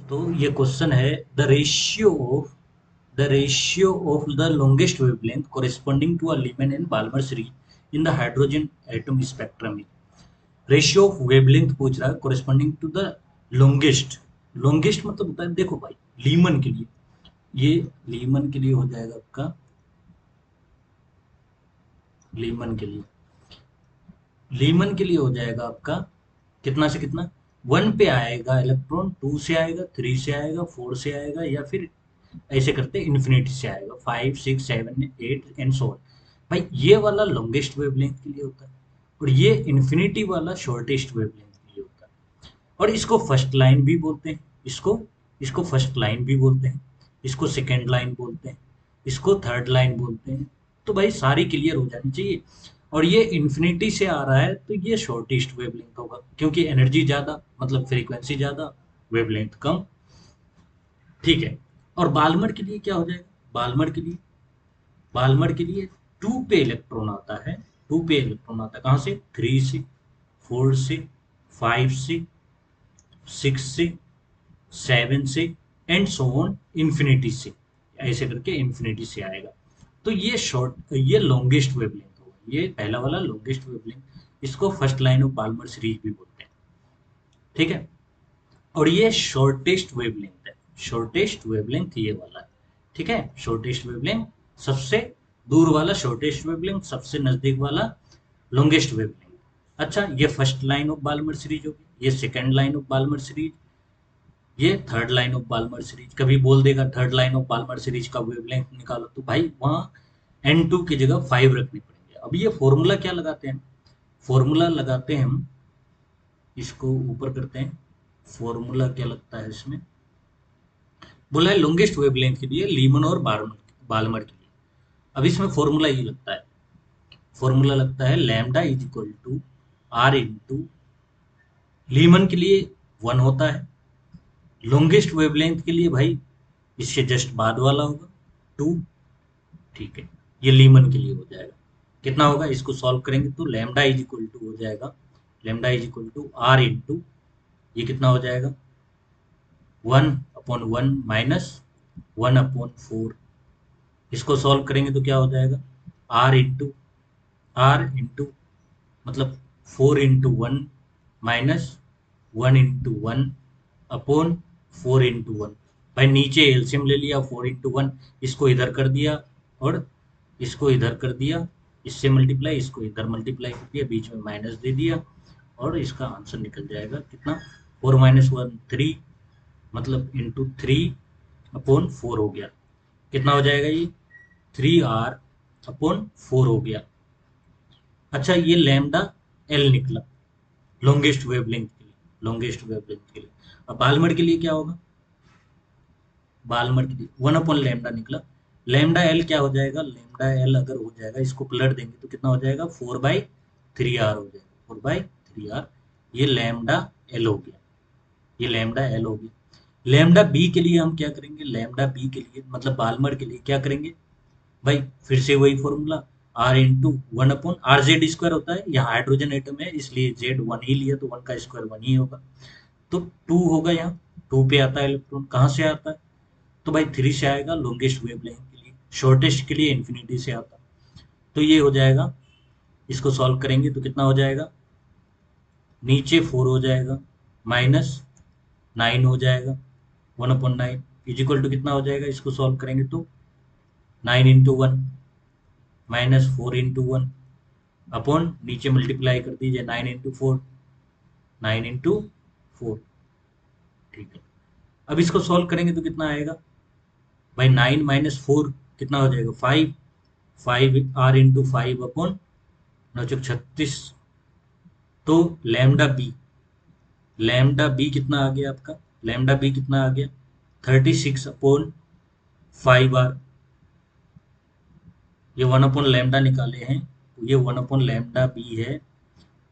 तो ये क्वेश्चन है the ratio of the longest wavelength corresponding to a Lyman and Balmer series in the hydrogen atom spectrum. Ratio of wavelength पूछ रहा है corresponding to the longest मतलब होता है, देखो भाई, लीमन के लिए, ये लीमन के लिए हो जाएगा आपका, लीमन के लिए लीमन के लिए हो जाएगा आपका कितना से कितना, 1 पे आएगा इलेक्ट्रॉन, 2 से आएगा, 3 से आएगा, 4 से आएगा, या फिर ऐसे करते इन्फिनिटी से आएगा, 5 6 7 8 एंड सो ऑन। भाई ये वाला लॉन्गेस्ट वेवलेंथ के लिए होता है, और ये इन्फिनिटी वाला शॉर्टेस्ट वेवलेंथ के लिए होता है। और इसको फर्स्ट लाइन भी बोलते हैं, इसको इसको फर्स्ट लाइन भी बोलते हैं, इसको सेकेंड लाइन बोलते हैं, इसको थर्ड लाइन बोलते हैं। तो भाई सारी क्लियर हो जानी चाहिए। और ये इन्फिनिटी से आ रहा है तो ये शॉर्टेस्ट वेवलेंथ होगा, क्योंकि एनर्जी ज़्यादा मतलब फ्रीक्वेंसी ज़्यादा, वेवलेंथ कम। ठीक है। और बाल्मर के लिए क्या हो जाएगा, बाल्मर के लिए 2 पे इलेक्ट्रॉन आता है, 2 पे इलेक्ट्रॉन आता है कहाँ से, 3 से, 4 से, 5 से, 6 से, 7 से एंड सो ऑन इन्फिनिटी से, ऐसे करके इन्फिनिटी से आएगा। तो ये लॉन्गेस्ट वेवलेंथ होगा, ये पहला वाला लॉन्गेस्ट वेवलेंथ, इसको first line of Balmer series भी बोलते हैं। ठीक है। और ये शॉर्टेस्ट वेवलेंथ है, शॉर्टेस्ट वेवलेंथ ये वाला है। ठीक है, शॉर्टेस्ट वेवलेंथ सबसे दूर वाला शॉर्टेस्ट वेवलेंथ, सबसे नजदीक वाला लॉन्गेस्ट वेवलेंथ। अच्छा, ये first line of Balmer series होगी, ये second line of Balmer series, ये third line of Balmer series. कभी बोल देगा third line of Balmer series का वेवलेंथ निकालो, तो भाई वहां N2 की जगह 5 रखनी पड़ेगी। अब ये फॉर्मूला क्या लगाते हैं, फॉर्मूला लगाते हैं हम, इसको ऊपर करते हैं, फॉर्मूला क्या लगता है इसमें, बोला है लॉन्गेस्ट वेवलेंथ के लिए लीमन और बाल्मर के लिए। अब इसमें फॉर्मूला ये लगता है, फॉर्मूला लगता है lambda is equal to R into, Lyman के लिए 1 होता है, लॉन्गेस्ट वेवलेंथ के लिए भाई इसके जस्ट बाद वाला होगा 2। ठीक है, ये लीमन के लिए हो जाएगा। कितना होगा, इसको सॉल्व करेंगे तो लैम्डा इज इक्वल टू हो जाएगा, lambda is equal to R into, ये कितना हो जाएगा, 1/1 माइनस 1/4। इसको सॉल्व करेंगे तो क्या हो जाएगा, आर इंटू मतलब 4/1 माइनस 1/1 अपॉन 4/1। भाई नीचे एलसीएम ले लिया, 4/1, इसको इधर कर दिया और इसको इधर कर दिया, इससे मल्टीप्लाई, इसको इधर मल्टीप्लाई कर दिया, बीच में माइनस दे दिया, और इसका आंसर निकल जाएगा कितना, 4 - 1 3, मतलब इंटू 3/4 हो गया। कितना हो जाएगा ये, 3R/4 हो गया। अच्छा, ये लैम्डा एल निकला लॉन्गेस्ट वेवलेंथ के लिए, लॉन्गेस्ट वेवलेंथ के लिए। अब बाल्मर के लिए क्या होगा, बाल्मर के लिए 1/लैम्डा निकला। लैम्डा एल क्या हो जाएगा, लैम्डा एल अगर हो जाएगा, इसको पलट देंगे तो कितना हो जाएगा, 4/3R हो जाएगा, 4/3R। ये लैम्डा एल हो गया, ये लैम्डा एल हो गया। लैम्डा बी के लिए हम क्या करेंगे, लैम्डा बी के लिए मतलब बाल्मर के लिए क्या करेंगे भाई, फिर से वही फॉर्मूला, R/1/RZ² होता है, यहाँ हाइड्रोजन एटम है इसलिए Z 1 ही लिया, तो 1 का स्क्वायर 1 ही होगा। तो 2 होगा, यहाँ 2 पे आता है इलेक्ट्रॉन, कहाँ से आता है, तो भाई 3 से आएगा, लॉन्गेस्ट वेवलेंथ के लिए, शॉर्टेस्ट के लिए इन्फिनिटी से आता है। तो ये हो जाएगा, इसको सॉल्व करेंगे तो कितना हो जाएगा, नीचे 4 हो जाएगा, माइनस 9 हो जाएगा, 1/9 इज इक्वल टू कितना हो जाएगा, इसको सॉल्व करेंगे तो 9/1 माइनस 4/1 अपॉन, नीचे मल्टीप्लाई कर दीजिए, 9/4, 9/4। ठीक है। अब इसको सॉल्व करेंगे तो कितना आएगा भाई, 9 - 4 कितना हो जाएगा, 5, 5R/5 अपॉन 9×36। तो लैम्डा बी कितना आ गया आपका, लैम्डा बी कितना आ गया, 36/5R। ये 1/लैम्डा निकाले हैं, ये 1/लैम्डा बी है।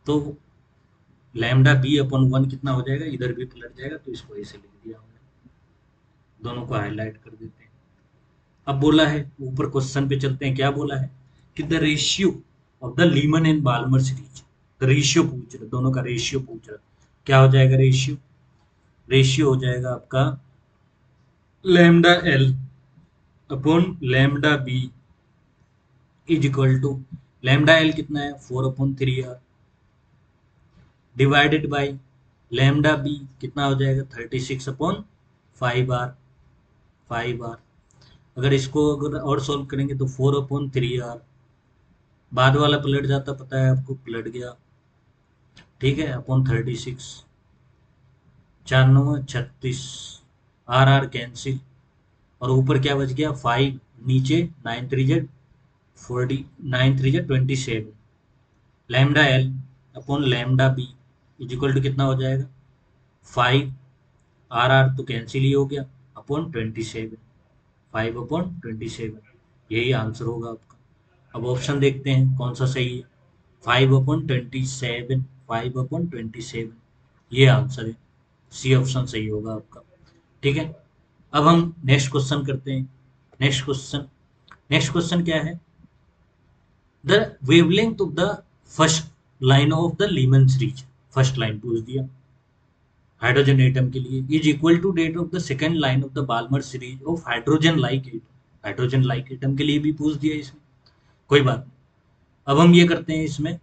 तो लैम्डा बी अपॉन 1 कितना हो जाएगा, इधर भी पलट जाएगा, तो इसको ऐसे लिख दिया हमने, दोनों को हाईलाइट कर देते हैं। अब बोला है, ऊपर क्वेश्चन पे चलते हैं, क्या बोला है कि the ratio of the Lyman and Balmer series, the ratio पूछ रहा, दोनों का रेशियो पूछ रहा, क्या हो जाएगा रेशियो, रेशियो हो जाएगा आपका lambda L upon lambda B is equal to lambda L कितना है 4/3 R divided by lambda B कितना हो जाएगा 36/5 आर 5 आर। अगर इसको अगर और सॉल्व करेंगे तो 4/3 आर बाद वाला पलट जाता पता है आपको पलट गया ठीक है अपॉन 36 4×9 = 36 आर आर कैंसिल और ऊपर क्या बच गया 5 नीचे 9×3 = 40 9×3 = 27 lambda L upon lambda B is equal to कितना हो जाएगा 5 आर आर तो कैंसिल ही हो गया अपॉन 27 5/27 यही आंसर होगा आपका। अब ऑप्शन देखते हैं कौन सा सही है 5/27 5/27 ये आंसर है सी ऑप्शन सही होगा आपका। ठीक है अब हम नेक्स्ट क्वेश्चन करते हैं। नेक्स्ट क्वेश्चन क्या है the wavelength of the first line of the Lyman series first line पूछ दिया हाइड्रोजन एटम के लिए is equal to that of the second line of the Balmer series of hydrogen like atom के लिए भी पूछ दिया इसमें कोई बात नहीं। अब हम ये करते हैं इसमें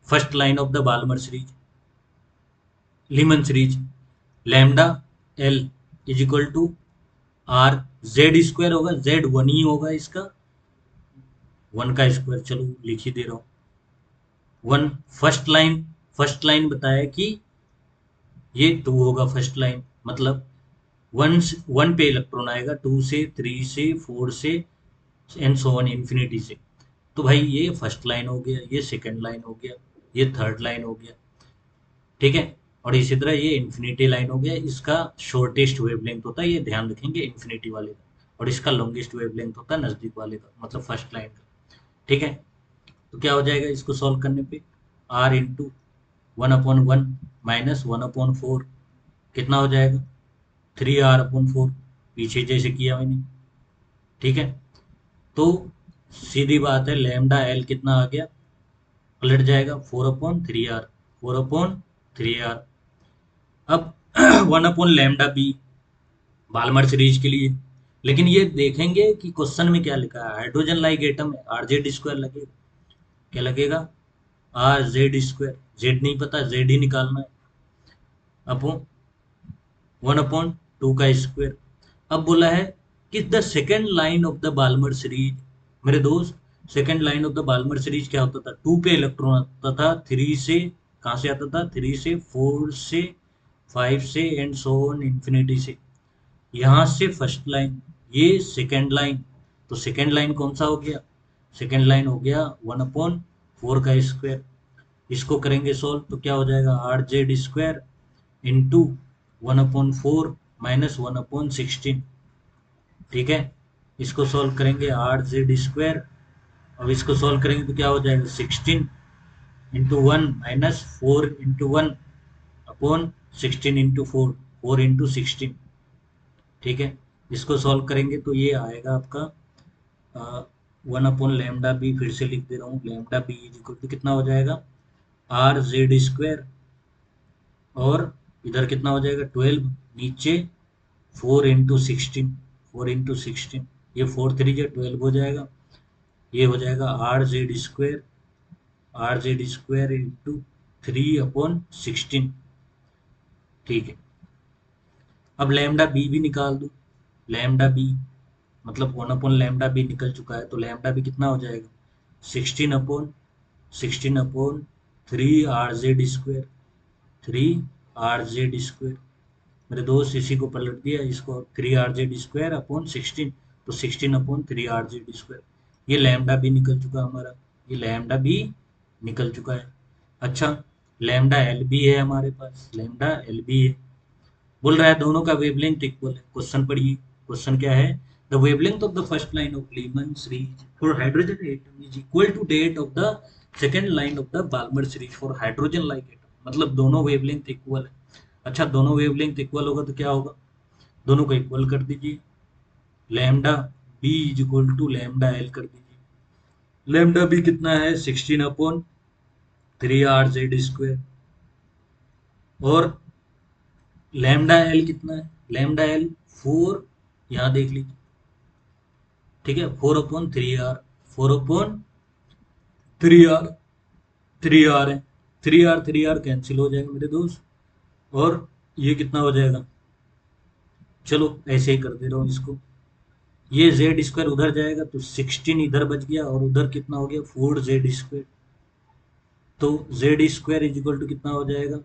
first line of the Balmer series Lyman series lambda L is equal to R Z square होगा जेड वन ही होगा इसका वन का स्क्वायर चलो लिख ही दे रहा हूँ वन फर्स्ट लाइन बताया कि ये टू होगा फर्स्ट लाइन मतलब वन वन पे इलेक्ट्रॉन आएगा टू से थ्री से फोर से एंड सो ऑन इंफिनिटी से। तो भाई ये फर्स्ट लाइन हो गया ये सेकंड लाइन हो गया ये थर्ड लाइन हो गया ठीक है और इसी तरह ये इन्फिनिटी लाइन हो गया इसका शॉर्टेस्ट वेवलेंथ होता है ये ध्यान रखेंगे इन्फिनिटी वाले का और इसका लॉन्गेस्ट वेवलेंथ होता है नजदीक वाले का मतलब फर्स्ट लाइन का। ठीक है तो क्या हो जाएगा इसको सॉल्व करने पे आर इंटू 1/1 -1/4 कितना हो जाएगा 3r/4 पीछे जैसे किया मैंने। ठीक है तो सीधी बात है लैम्डा एल कितना आ गया पलट जाएगा 4/3r 4/3r। अब 1/लैम्डा बी बाल्मर सीरीज के लिए लेकिन ये देखेंगे कि क्वेश्चन में क्या लिखा है हाइड्रोजन लाइक एटम है आर जेड स्क्वायर लगेगा क्या लगेगा आर जेड स्क्वायर जेड नहीं पता जेड ही निकालना है अपॉन 1/2 का स्क्वायर। अब बोला है कि the second line of the Balmer series मेरे दोस्त second line of the Balmer series क्या होता था टू पे इलेक्ट्रॉन आता था थ्री से कहाँ से आता था थ्री से फोर से फाइव से एंड सो ऑन इंफिनिटी से यहाँ से फर्स्ट लाइन ये सेकेंड लाइन तो सेकेंड लाइन कौन सा हो गया सेकेंड लाइन हो गया 1/4 का स्क्वायर। इसको करेंगे सोल्व तो क्या हो जाएगा आर जेड स्क्वायर इंटू 1/4 -1/16। ठीक है इसको सॉल्व करेंगे आर जेड स्क्वायर अब इसको सॉल्व करेंगे तो क्या हो जाएगा 16 × 1 -4 × 1/16 4 × 16। ठीक है इसको सॉल्व करेंगे तो ये आएगा आपका 1/लैम्डा बी फिर से लिख दे रहा हूँ lambda B is equal to कितना हो जाएगा आर जेड स्क्वायर और इधर कितना हो जाएगा 12 नीचे 4 × 16 ये 4×3 = 12 हो जाएगा ये हो जाएगा आर जेड स्क्वायर इंटू 3/16। ठीक है अब लैम्डा बी भी निकाल दूं लैम्डा बी मतलब 1/लैम्डा बी निकल चुका है तो लैम्डा बी कितना हो जाएगा 16/3 3 r/z स्क्वायर मेरे दोस्त इसी को पलट दिया इसको 3 r/z² अपॉन 16 तो 16/3 r/z² ये लैम्डा भी निकल चुका हमारा ये लैम्डा भी निकल चुका है। अच्छा लैम्डा एल भी है हमारे पास लैम्डा एल भी है बोल रहा है दोनों का वेवलेंथ इक्वल है। क्वेश्चन पढ़िए क्वेश्चन क्या है the wavelength of the first line of Lyman series for hydrogen atom is equal to that of the second line of the Balmer series for hydrogen like atom मतलब दोनों wavelength equal है। अच्छा दोनों wavelength equal होगा तो क्या होगा दोनों को इक्वल कर दीजिए lambda B is equal to lambda L कर दीजिए लैम्डा बी कितना है 16/3 r/z स्क्वायर और लैम्डा एल कितना है, लैम्डा एल 4, यहाँ देख लीजिए, ठीक है, 4/3 आर, 4/3 आर, 3 आर है, 3 आर कैंसिल हो जाएगा मेरे दोस्त, और ये कितना हो जाएगा, चलो ऐसे ही कर दे रहा हूँ इसको, ये जेड स्क्वायर उधर जाएगा तो 16 इधर बच गया, और उधर कितना हो गया 4z स्क्वायर, तो Z square is equal to कितना हो जाएगा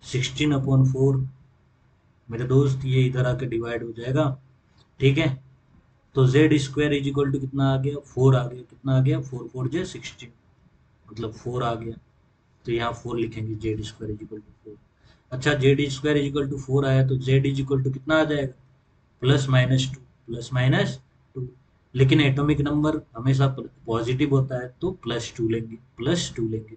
16/4 मेरे दोस्त, ये इधर आके डिवाइड हो जाएगा, ठीक है। तो Z square is equal to कितना आ गया 4 आ गया, कितना आ गया 4×4 = 16, मतलब 4 आ गया, तो यहाँ 4 लिखेंगे, Z square is equal to 4। अच्छा, Z square is equal to 4 आया तो जेड इज इक्वल टू कितना आ जाएगा, +-2, +-2, लेकिन एटॉमिक नंबर हमेशा पॉजिटिव होता है तो +2 लेंगे, +2 लेंगे।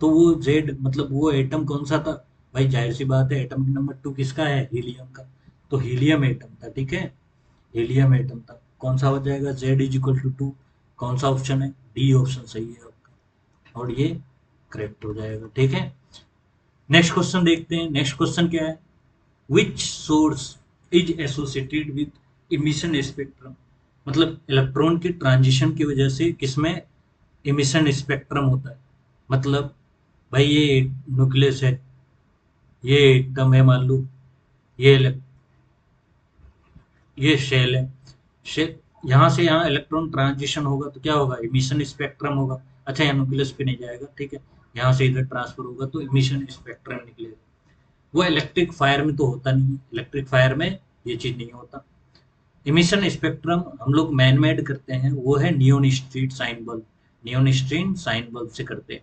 तो वो जेड मतलब वो एटम कौन सा था भाई, जाहिर सी बात है एटॉमिक नंबर 2 किसका है, हीलियम का, तो हीलियम एटम था, ठीक है, हीलियम एटम था, कौन सा हो जाएगा जेड इज इक्वल टू 2, कौन सा ऑप्शन है, डी ऑप्शन सही है आपका, और ये करेक्ट हो जाएगा, ठीक है। नेक्स्ट क्वेश्चन देखते हैं, नेक्स्ट क्वेश्चन क्या है, which source is associated with emission spectrum, मतलब इलेक्ट्रॉन के ट्रांजिशन की वजह से किसमें इमिशन स्पेक्ट्रम होता है, मतलब भाई ये न्यूक्लियस है, ये एटम है मान लो, ये ये शेल है, शेल, यहाँ से यहाँ इलेक्ट्रॉन ट्रांजिशन होगा तो क्या होगा, इमिशन स्पेक्ट्रम होगा। अच्छा, यहाँ न्यूक्लियस पे नहीं जाएगा, ठीक है, यहाँ से इधर ट्रांसफर होगा तो इमिशन स्पेक्ट्रम निकलेगा। वो इलेक्ट्रिक फायर में तो होता नहीं है, इलेक्ट्रिक फायर में ये चीज नहीं होता। इमिशन स्पेक्ट्रम हम लोग मैन मेड करते हैं, वो है neon street sign bulb, neon street sign bulb से करते हैं,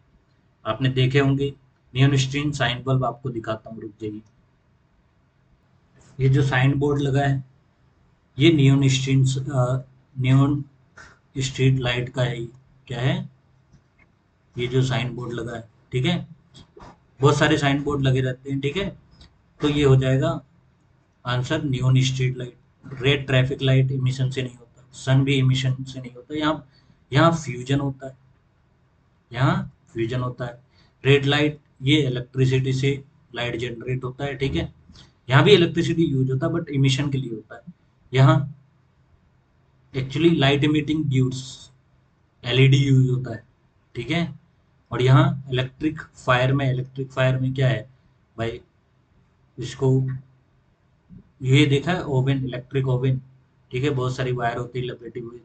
आपने देखे होंगे। नियोन स्ट्रीट साइन बल्ब आपको दिखाता हूँ, रुक जाइए, ये जो साइन बोर्ड लगा है ये neon street, neon street light का है, क्या है, ये जो साइन बोर्ड लगा है, ठीक है, बहुत सारे साइन बोर्ड लगे रहते हैं, ठीक है, तो ये हो जाएगा answer neon street light. Red traffic light emission से नहीं होता, सन भी इमिशन से नहीं होता, यहाँ यहाँ फ्यूजन होता है, यहाँ फ्यूजन होता है। रेड लाइट ये इलेक्ट्रिसिटी से लाइट जनरेट होता है, ठीक है, यहाँ भी इलेक्ट्रिसिटी यूज होता है बट इमिशन के लिए होता है, यहाँ actually light emitting tubes LED use होता है, ठीक है, और यहाँ इलेक्ट्रिक फायर में क्या है भाई, इसको ये देखा है ओवन, इलेक्ट्रिक ओवन, ठीक है, बहुत सारी वायर होती है लपेटी हुई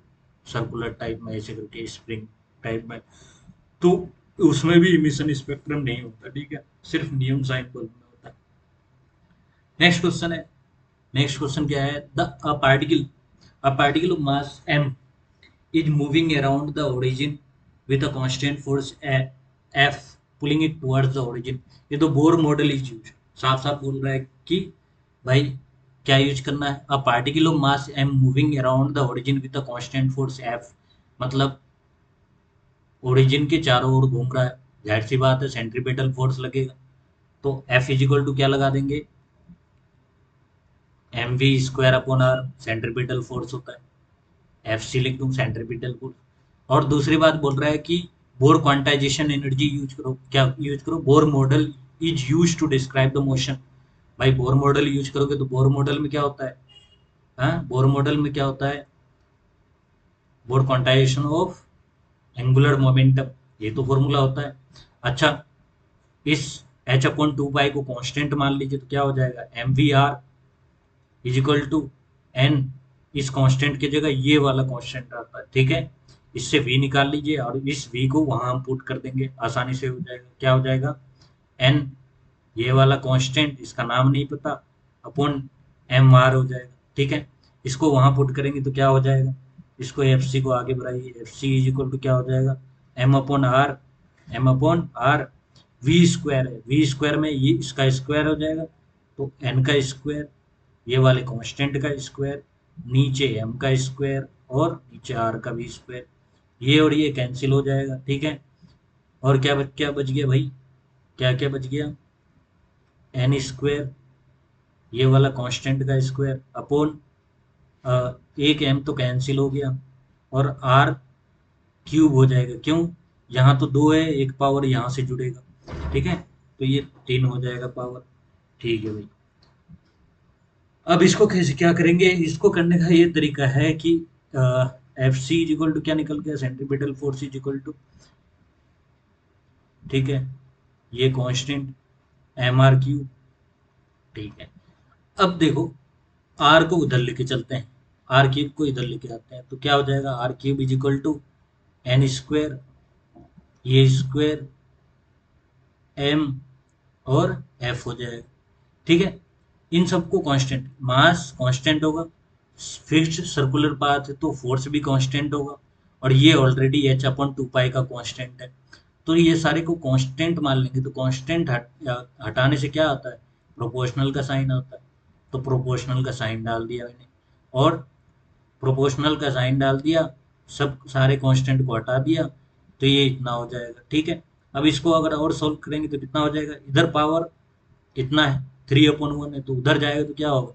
सर्कुलर टाइप में ऐसे करके स्प्रिंग टाइप में, तो उसमें भी इमिशन स्पेक्ट्रम नहीं होता, ठीक है, सिर्फ नियॉन साइन बल्ब में होता है। नेक्स्ट क्वेश्चन है, नेक्स्ट क्वेश्चन क्या है, the a particle of mass m is moving around the origin with a constant force F pulling it towards the origin। ये तो बोर मॉडल इज यूज, साफ साफ बोल रहा है कि भाई क्या यूज करना है, a particle of mass m moving around the origin with a constant force F, मतलब ओरिजिन के चारों ओर घूम रहा है, जाहिर सी बात है सेंट्रीपेटल फोर्स लगेगा, तो F इज इक्वल टू क्या लगा देंगे, mv² r, सेंट्रीपेटल फोर्स होता है, एफ सी लिख दूं सेंट्रीपिटल फोर्स। और दूसरी बात बोल रहा है कि बोर क्वांटाइजेशन एनर्जी यूज करो, क्या यूज करो, Bohr model is use to describe the motion. भाई बोर मॉडल यूज करोगे तो बोर मॉडल में क्या होता है, हाँ बोर मॉडल में क्या होता है, bore quantization of angular momentum, ये तो फॉर्मूला होता है। अच्छा, इस h/2 को कांस्टेंट मान लीजिए तो क्या हो जाएगा, mvr is equal to N, इस कांस्टेंट की जगह ये वाला कांस्टेंट आता है, ठीक है, इससे v निकाल लीजिए और इस v को वहां हम पुट कर देंगे, आसानी से हो जाएगा, क्या हो जाएगा n, ये वाला कांस्टेंट इसका नाम नहीं पता, अपॉन एम आर हो जाएगा, ठीक है, इसको वहां पुट करेंगे तो क्या हो जाएगा, इसको एफ सी को आगे बढ़ाइए, F C is equal to क्या हो जाएगा, m/r, m/r, वी स्क्वायर है, वी स्क्वायर में ये इसका स्क्वायर हो जाएगा, तो n का स्क्वायर, ये वाले कांस्टेंट का स्क्वायर, नीचे m का स्क्वायर और नीचे r का भी स्क्वायर, ये और ये कैंसिल हो जाएगा, ठीक है, और क्या बच गया भाई, क्या क्या बच गया, एन स्क्वायर, ये वाला कांस्टेंट का स्क्वायर अपॉन एक m तो कैंसिल हो गया, और r क्यूब हो जाएगा, क्यों, यहाँ तो 2 है, एक पावर यहाँ से जुड़ेगा, ठीक है, तो ये 3 हो जाएगा पावर, ठीक है भाई। अब इसको कैसे क्या करेंगे, इसको करने का ये तरीका है कि F C is equal to क्या निकल गया, centripetal force is equal to, ठीक है, ये कांस्टेंट एम आर क्यू, ठीक है। अब देखो आर को उधर लेके चलते हैं, आर क्यूब को इधर लेके आते हैं, तो क्या हो जाएगा, R cube is equal to N square, ये स्क्वायर एम और एफ हो जाएगा, ठीक है। इन सबको कांस्टेंट, मास कांस्टेंट होगा, फिक्स्ड सर्कुलर पाथ है तो फोर्स भी कांस्टेंट होगा, और ये already H upon two pi का कांस्टेंट है। तो ये सारे को कांस्टेंट मान लेंगे, तो कांस्टेंट हटाने से क्या आता है, प्रोपोर्शनल का साइन आता है, तो प्रोपोर्शनल का साइन डाल दिया मैंने, और प्रोपोर्शनल का साइन डाल दिया, सब सारे कांस्टेंट को हटा दिया, तो ये इतना हो जाएगा, ठीक है। अब इसको अगर और सोल्व करेंगे तो कितना हो जाएगा, इधर पावर इतना है, 3/1 है, तो उधर जाएगा तो क्या होगा,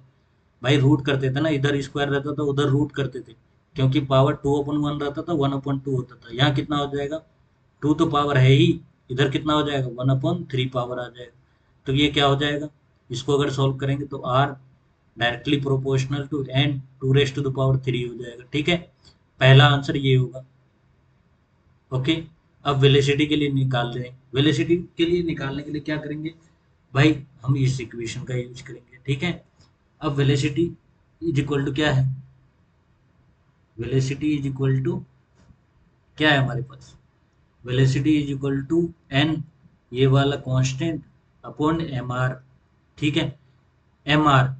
भाई रूट करते थे ना, इधर स्क्वायर रहता था उधर रूट करते थे, क्योंकि पावर 2/1 रहता था, 1/2 होता था, यहाँ कितना हो जाएगा, 2 तो पावर है ही, इधर कितना हो जाएगा, 1/3 पावर आ जाएगा। तो ये क्या हो जाएगा, इसको अगर सॉल्व करेंगे तो R directly proportional to N 2 to the power 3 हो जाएगा, ठीक है। पहला आंसर ये होगा, ओके। अब वेलोसिटी के लिए निकाल रहे हैं, वेलोसिटी के लिए निकालने के लिए क्या करेंगे भाई, हम इस इक्वेशन का यूज करेंगे, ठीक है। अब वेलोसिटी इज इक्वल टू क्या है, वेलोसिटी इज इक्वल टू क्या है हमारे पास, velocity is equal to N, ये वाला कांस्टेंट अपॉन एम आर, ठीक है, एम आर।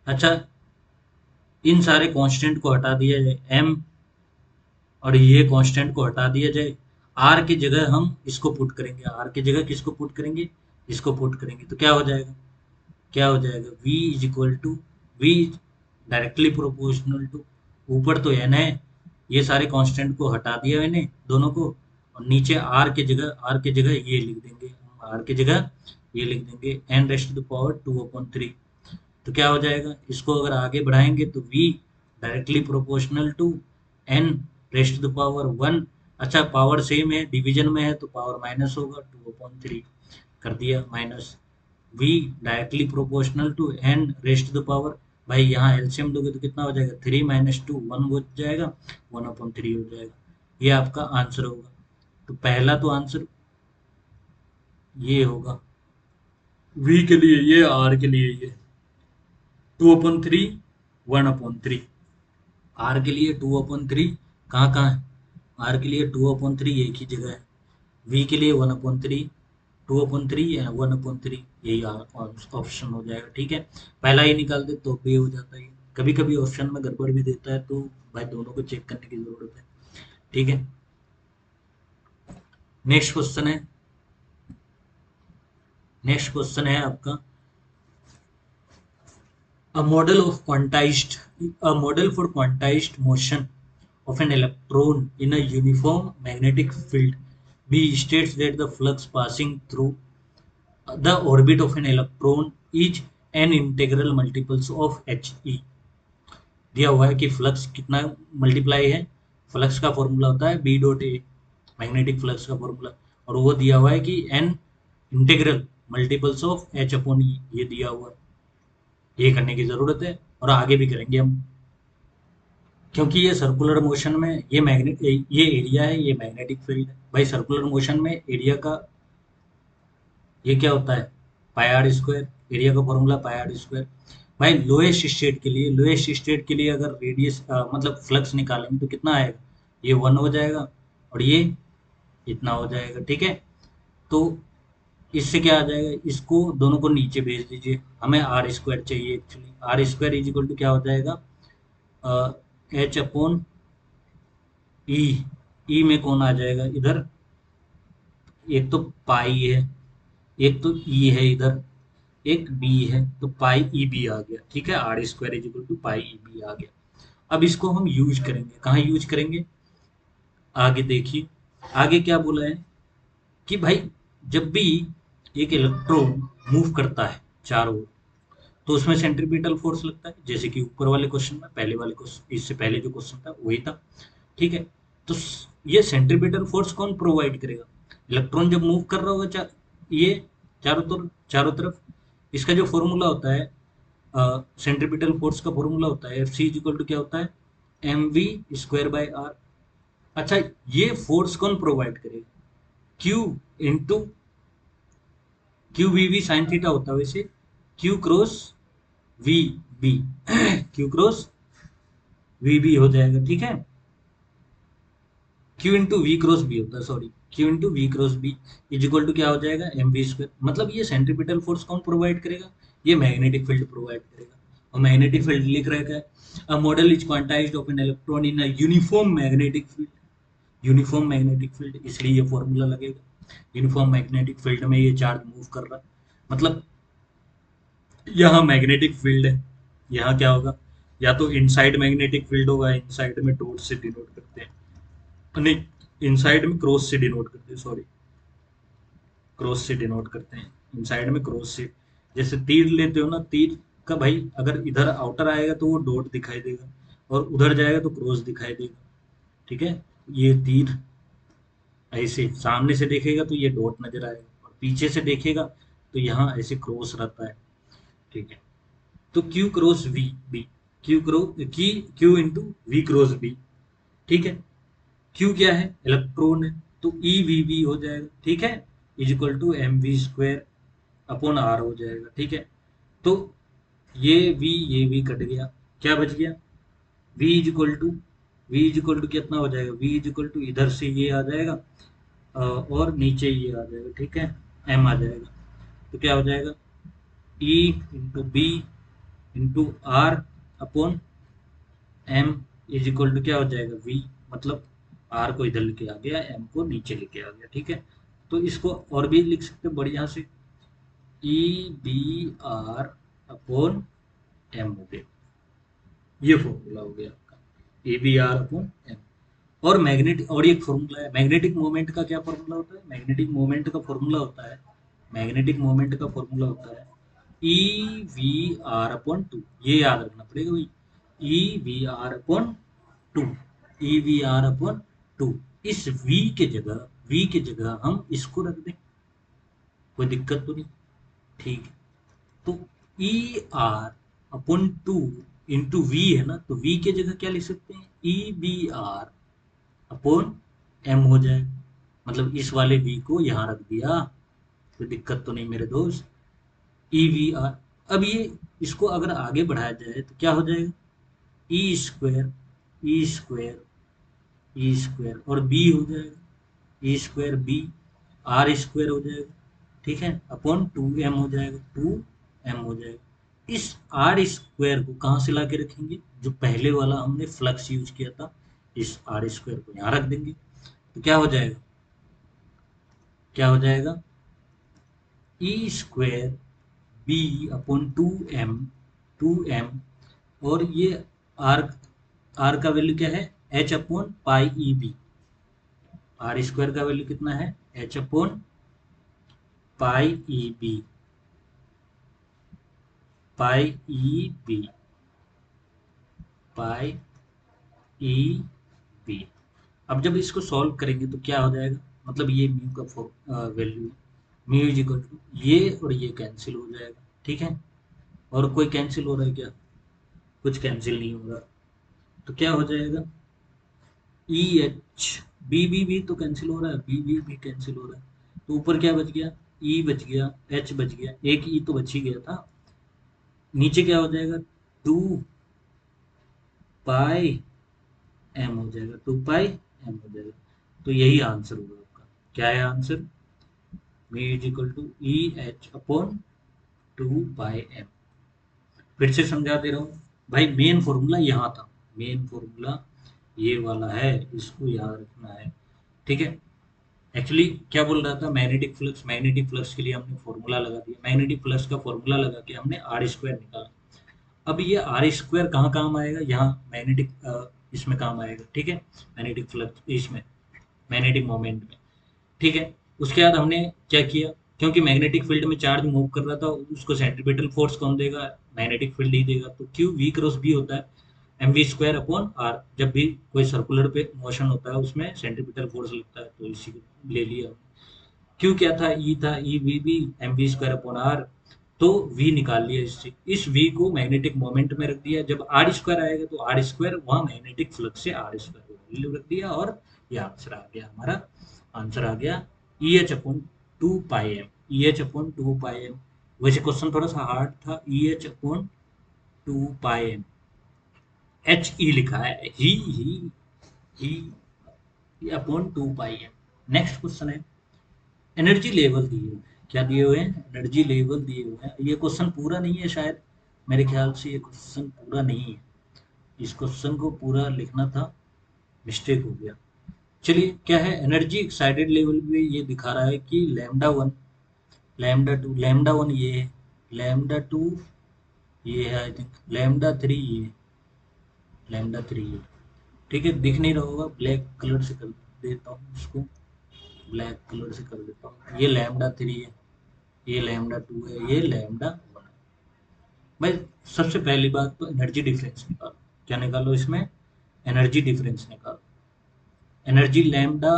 अच्छा, इन सारे कांस्टेंट को हटा दिया जाए, एम और ये कांस्टेंट को हटा दिया जाए, आर की जगह हम इसको पुट करेंगे, आर की जगह किसको पुट करेंगे, इसको पुट करेंगे, तो क्या हो जाएगा, क्या हो जाएगा, v is equal to, V directly proportional to, ऊपर तो एन है, ये सारे कांस्टेंट को हटा दिया मैंने दोनों को, और नीचे आर के जगह ये लिख देंगे, आर की जगह ये लिख देंगे N raised to the power 2/3। तो क्या हो जाएगा, इसको अगर आगे बढ़ाएंगे तो v directly proportional to n raised to the power 1, अच्छा पावर सेम है, डिवीजन में है तो पावर माइनस होगा, 2/3 कर दिया minus, v directly proportional to n raised to the power, भाई यहाँ एलसीएम दोगे तो कितना हो जाएगा, 3 - 2 1 हो जाएगा, 1/3 हो जाएगा, ये आपका आंसर होगा। तो पहला तो आंसर ये होगा, v के लिए ये, r के लिए ये, 2/3 1/3, आर के लिए 2/3 कहाँ कहाँ है, आर के लिए 2/3 एक ही जगह है, वी के लिए 1/3, 2/3 या 1/3, यही ऑप्शन हो जाएगा, ठीक है। पहला ही निकाल दे तो भी हो जाता है, कभी कभी ऑप्शन में गड़बड़ भी देता है, तो भाई दोनों को चेक करने की जरूरत है, ठीक है। नेक्स्ट क्वेश्चन है, नेक्स्ट क्वेश्चन है आपका, a model of quantized a model for quantized motion of an electron in a uniform magnetic field B states that the flux passing through the orbit of an electron is an integral multiples of He। दिया हुआ है कि flux कितना multiply है, flux का formula होता है B dot A, magnetic flux का फॉर्मूला, और वो दिया हुआ है कि N integral multiples of H upon E, ये दिया हुआ है, ये करने की जरूरत है, और आगे भी करेंगे हम, क्योंकि ये सर्कुलर मोशन में ये मैग्नेट, ये एरिया है, ये मैग्नेटिक फील्ड है, भाई सर्कुलर मोशन में एरिया का ये क्या होता है, पाई आर स्क्वायर, एरिया का फॉर्मूला पाई आर स्क्वायर। भाई लोएस्ट स्टेट के लिए, लोएस्ट स्टेट के लिए अगर रेडियस मतलब फ्लक्स निकालेंगे तो कितना आएगा, ये 1 हो जाएगा, और ये इतना हो जाएगा, ठीक है। तो इससे क्या आ जाएगा, इसको दोनों को नीचे भेज दीजिए, हमें आर स्क्वायर चाहिए actually, R square is equal to क्या हो जाएगा, एच अपॉन ई, ई में कौन आ जाएगा इधर, एक तो पाई है, एक तो ई है इधर, एक बी है, तो पाई ई बी आ गया, ठीक है, R square is equal to pi E B आ गया। अब इसको हम यूज करेंगे, कहाँ यूज करेंगे, आगे देखिए, आगे क्या बोला है कि भाई जब भी एक इलेक्ट्रॉन मूव करता है चारों ओर, तो उसमें सेंट्रीपिटल फोर्स लगता है, जैसे कि ऊपर वाले क्वेश्चन में, पहले वाले क्वेश्चन, इससे पहले जो क्वेश्चन था वही था, ठीक है। तो ये सेंट्रीपिटल फोर्स कौन प्रोवाइड करेगा, इलेक्ट्रॉन जब मूव कर रहा होगा ये चारों तरफ, इसका जो फॉर्मूला होता है, सेंट्रीपिटल फोर्स का फॉर्मूला होता है F C is equal to क्या होता है, M V square by R. अच्छा, ये फोर्स कौन प्रोवाइड करेगा, Q into, Q V V sine theta होता है वैसे, Q cross V B Q cross V B हो जाएगा, ठीक है। Q into V cross B होता है, sorry, Q into V cross B is equal to क्या हो जाएगा, एम वी स्क्वायर। मतलब ये सेंट्रीपिटल फोर्स कौन प्रोवाइड करेगा, ये मैग्नेटिक फील्ड प्रोवाइड करेगा। और मैग्नेटिक फील्ड लिख रखा है, a model is quantized of an electron in a uniform magnetic field. Uniform magnetic field, इसलिए ये फॉर्मूला लगेगा। यूनिफॉर्म मैग्नेटिक फील्ड में ये चार्ज मूव कर रहा है, मतलब यहाँ मैग्नेटिक फील्ड है, यहाँ क्या होगा, या तो इनसाइड मैग्नेटिक फील्ड होगा, इनसाइड में डॉट से डिनोट करते हैं, नहीं, इनसाइड में क्रॉस से डिनोट करते हैं, सॉरी, क्रॉस से डिनोट करते हैं, इनसाइड में क्रॉस से। जैसे तीर लेते हो ना, तीर का भाई अगर इधर आउटर आएगा तो वो डॉट दिखाई देगा, और उधर जाएगा तो क्रॉस दिखाई देगा, ठीक है। ये तीर ऐसे सामने से देखेगा तो ये डॉट नजर आएगा, और पीछे से देखेगा तो यहाँ ऐसे क्रॉस रहता है, ठीक है। तो Q cross V B, Q cross की Q into V cross B, ठीक है। क्यू क्या है, इलेक्ट्रॉन है, तो ई वी बी हो जाएगा, ठीक है, is equal to M V square upon R हो जाएगा, ठीक है। तो ये वी कट गया, क्या बच गया, V is equal to, V is equal to कितना हो जाएगा, वी इज इक्वल टू इधर से ये आ जाएगा, और नीचे ये आ जाएगा, ठीक है, एम आ जाएगा। तो क्या हो जाएगा, E into B into R upon M is equal to क्या हो जाएगा, वी, मतलब आर को इधर लेके आ गया, एम को नीचे लेके आ गया, ठीक है। तो इसको और भी लिख सकते हैं बढ़िया से, E B R upon M हो गया, ये फॉर्मूला हो गया आपका, A B R upon M. और मैग्नेटिक, और एक फॉर्मूला है मैग्नेटिक मोमेंट का, क्या फॉर्मूला होता है, मैग्नेटिक मोमेंट का फॉर्मूला होता है, मैग्नेटिक मोमेंट का फॉर्मूला होता है E V R upon two, ये याद रखना पड़ेगा भाई, E V R upon two, E V R upon two. इस वी के जगह हम इसको रख दें, कोई दिक्कत तो नहीं, ठीक है। तो E R upon two into V है ना, तो वी के जगह क्या लिख सकते हैं, E B R upon M हो जाएगा, मतलब इस वाले वी को यहाँ रख दिया, कोई दिक्कत तो नहीं मेरे दोस्त, ई वी आर। अब ये, इसको अगर आगे बढ़ाया जाए तो क्या हो जाएगा, E square, E square, E square, और बी हो जाएगा, E square B, R square हो जाएगा, ठीक है, अपॉन टू एम हो जाएगा, टू एम हो जाएगा। इस आर स्क्वायर को कहाँ से ला के रखेंगे, जो पहले वाला हमने फ्लक्स यूज किया था, इस आर स्क्वायर को यहाँ रख देंगे, तो क्या हो जाएगा, क्या हो जाएगा, E square B upon two M, और ये आर, आर का वैल्यू क्या है, H upon pi E B, R square का वैल्यू कितना है, H upon pi E B, pi E B, pi E B. अब जब इसको सॉल्व करेंगे तो क्या हो जाएगा, मतलब ये म्यू का value, mu is equal to, ये और ये कैंसिल हो जाएगा, ठीक है। और कोई कैंसिल हो रहा है क्या, कुछ कैंसिल नहीं होगा, तो क्या हो जाएगा, ई एच, बी तो कैंसिल हो रहा है, बी भी कैंसिल हो रहा है, तो ऊपर क्या बच गया, ई बच गया, एच बच गया, एक ई तो बच ही गया था, नीचे क्या हो जाएगा, टू पाई एम हो जाएगा, टू पाई एम हो जाएगा। तो यही आंसर होगा आपका, क्या है answer, mu is equal to E H upon two pi M. फिर से समझा दे रहा हूँ भाई, मेन फॉर्मूला यहाँ था, मेन फॉर्मूला ये वाला है, इसको याद रखना है, ठीक है। एक्चुअली क्या बोल रहा था, मैग्नेटिक फ्लक्स, मैग्नेटिक फ्लक्स के लिए हमने फॉर्मूला लगा दिया, मैग्नेटिक फ्लक्स का फॉर्मूला लगा के हमने आर स्क्वायर निकाला। अब ये आर स्क्वायर कहाँ काम आएगा, यहाँ मैग्नेटिक इसमें काम आएगा, ठीक है, मैग्नेटिक फ्लक्स इसमें, मैग्नेटिक मोमेंट में, ठीक है। उसके बाद हमने क्या किया, क्योंकि मैग्नेटिक फील्ड में चार्ज मूव कर रहा था, उसको सेंट्रीपिटल फोर्स कौन देगा, मैग्नेटिक फील्ड ही देगा, तो क्यू वी क्रॉस बी होता है M V square upon R. जब भी कोई सर्कुलर पे मोशन होता है उसमें सेंट्रीपिटल फोर्स लगता है, तो इसी को ले लिया। क्यू क्या था, ई था, E V B M V square upon R, तो v निकाल लिया इससे, इस v को मैग्नेटिक मोमेंट में रख दिया, जब आर स्क्वायर आएगा तो आर स्क्वायर वहां मैग्नेटिक फ्लक्स से आर स्क्वायर वैल्यू रख दिया, और ये आंसर आ गया हमारा, आंसर आ गया E H upon two pi M, E H upon two pi M. वैसे क्वेश्चन थोड़ा सा हार्ड था, E H upon two pi M, H E लिखा है, ही upon two pi M. Next question है, एनर्जी लेवल दिए हुए हैं, क्या दिए हुए हैं, एनर्जी लेवल दिए हुए हैं। ये क्वेश्चन पूरा नहीं है शायद, मेरे ख्याल से ये क्वेश्चन पूरा नहीं है, इस क्वेश्चन को पूरा लिखना था, मिस्टेक हो गया। चलिए, क्या है, एनर्जी एक्साइटेड लेवल पे ये दिखा रहा है कि lambda one, lambda two, lambda one ये है, लैम्डा टू ये है, आई थिंक लैम्डा थ्री ये, लैम्डा थ्री ये, ठीक है, दिख नहीं रहा होगा, ब्लैक कलर से कर देता हूँ इसको, ब्लैक कलर से कर देता हूँ, ये लैम्डा थ्री है, ये लैम्डा टू है, ये लैम्डा वन है। भाई सबसे पहली बात तो एनर्जी डिफरेंस निकालो, क्या निकालो इसमें, एनर्जी डिफरेंस निकालो। एनर्जी लैम्डा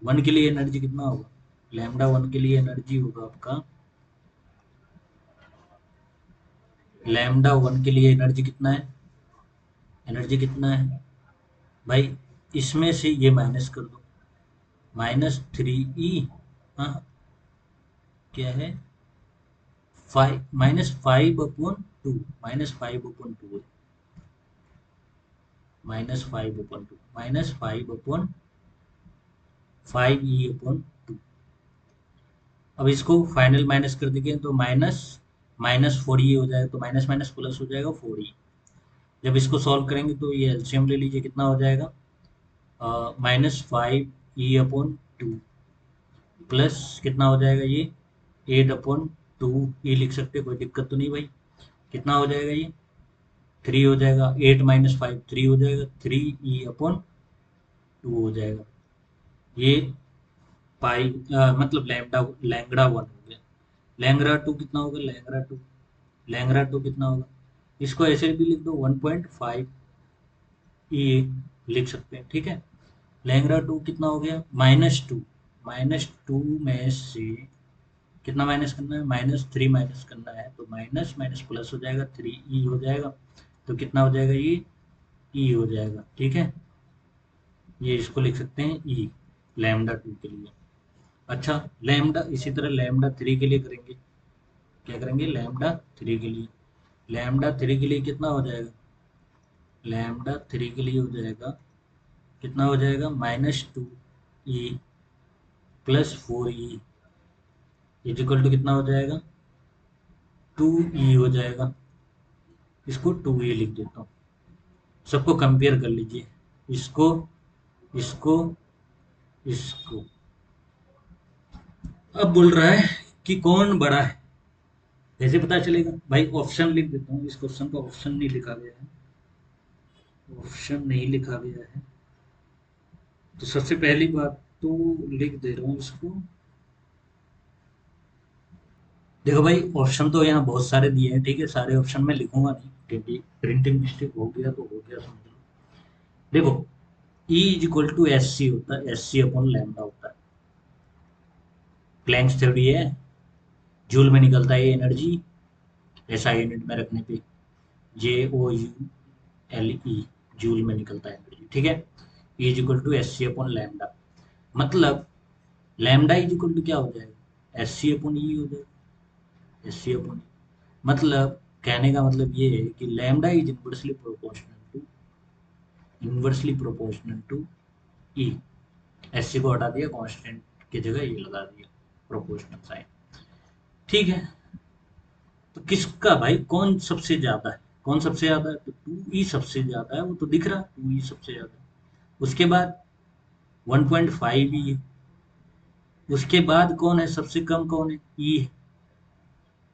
वन के लिए एनर्जी कितना होगा, लैम्डा वन के लिए एनर्जी होगा आपका, लैम्डा वन के लिए एनर्जी कितना है, एनर्जी कितना है भाई, इसमें से ये माइनस कर दो, माइनस थ्री ई, हाँ क्या है, five, minus five upon two, minus five upon two है, minus five upon two, minus five upon five E upon two. अब इसको फाइनल माइनस कर देंगे तो माइनस, माइनस फोर ई हो जाएगा, तो माइनस माइनस प्लस हो जाएगा फोर ई। जब इसको सॉल्व करेंगे तो ये एलसीएम ले लीजिए, कितना हो जाएगा, minus five E upon two plus कितना हो जाएगा ये, एट अपॉन टू ई लिख सकते हैं, कोई दिक्कत तो नहीं भाई, कितना हो जाएगा ये, थ्री हो जाएगा, एट माइनस फाइव थ्री हो जाएगा, थ्री ई अपॉन टू हो जाएगा, ये पाई मतलब लैम्डा, लैंगड़ा वन हो गया। लैंगड़ा टू कितना होगा, लैंगड़ा टू, लैंगड़ा टू कितना होगा, इसको ऐसे भी लिख दो, 1.5 ये लिख सकते हैं, ठीक है। लैंगड़ा टू कितना हो गया, माइनस टू, माइनस टू में से कितना माइनस करना है, माइनस थ्री माइनस करना है, तो माइनस माइनस प्लस हो जाएगा, थ्री ई हो जाएगा, तो कितना हो जाएगा ये, ई हो जाएगा, ठीक है। ये इसको लिख सकते हैं ई, लैम्डा टू के लिए। अच्छा, लैम्डा इसी तरह लैम्डा थ्री के लिए करेंगे, क्या करेंगे, लैम्डा थ्री के लिए, लैम्डा थ्री के लिए कितना हो जाएगा, लैम्डा थ्री के लिए हो जाएगा, कितना हो जाएगा, minus two E plus four E is equal to कितना हो जाएगा, टू ई हो जाएगा, इसको टू ई लिख देता हूँ, सबको कंपेयर कर लीजिए, इसको, इसको, इसको। अब बोल रहा है कि कौन बड़ा है, कैसे पता चलेगा भाई, ऑप्शन लिख देता हूँ, इस क्वेश्चन का ऑप्शन नहीं लिखा गया है, ऑप्शन नहीं लिखा गया है, तो सबसे पहली बात तो लिख दे रहा हूँ इसको। देखो भाई, ऑप्शन तो यहाँ बहुत सारे दिए हैं, ठीक है, सारे ऑप्शन में लिखूंगा नहीं क्योंकि प्रिंटिंग मिस्टेक हो गया तो हो गया, समझ लो। देखो, E is equal to S C होता है, एस सी अपॉन लैम्डा होता है, प्लैंक्स थ्योरी है, जूल में निकलता है ये एनर्जी, ऐसा यूनिट में रखने पे, J O U L E, joule में निकलता है एनर्जी, ठीक है। E is equal to S C upon lambda, मतलब लैम्डा इज इक्वल टू क्या हो जाएगा, एस सी अपॉन ई हो जाएगा, एस सी अपॉन ई, मतलब कहने का मतलब ये है कि lambda is inversely proportional to E, S C को हटा दिया, कांस्टेंट की जगह ये लगा दिया, प्रोपोर्शनल साइन, ठीक है। तो किसका भाई, कौन सबसे ज्यादा है, कौन सबसे ज्यादा है, तो टू ई सबसे ज्यादा है, वो तो दिख रहा, टू ई सबसे ज्यादा है, उसके बाद 1.5 ई है, उसके बाद कौन है, सबसे कम कौन है, ई है।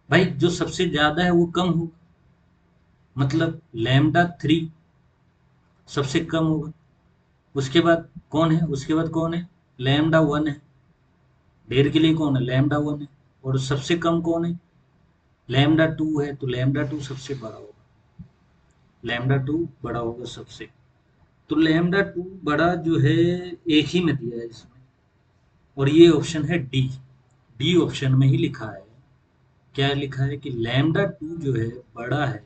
भाई जो सबसे ज्यादा है वो कम होगा, मतलब लैम्डा थ्री सबसे कम होगा, उसके बाद कौन है, उसके बाद कौन है, लैम्डा वन है, ढेर के लिए कौन है, लैम्डा वन है, और सबसे कम कौन है, लैम्डा टू है, तो लैम्डा टू सबसे बड़ा होगा, लैम्डा टू बड़ा होगा सबसे, तो लैम्डा टू बड़ा जो है एक ही में दिया है इसमें, और ये ऑप्शन है डी, डी ऑप्शन में ही लिखा है क्या लिखा है कि लैम्डा टू जो है बड़ा है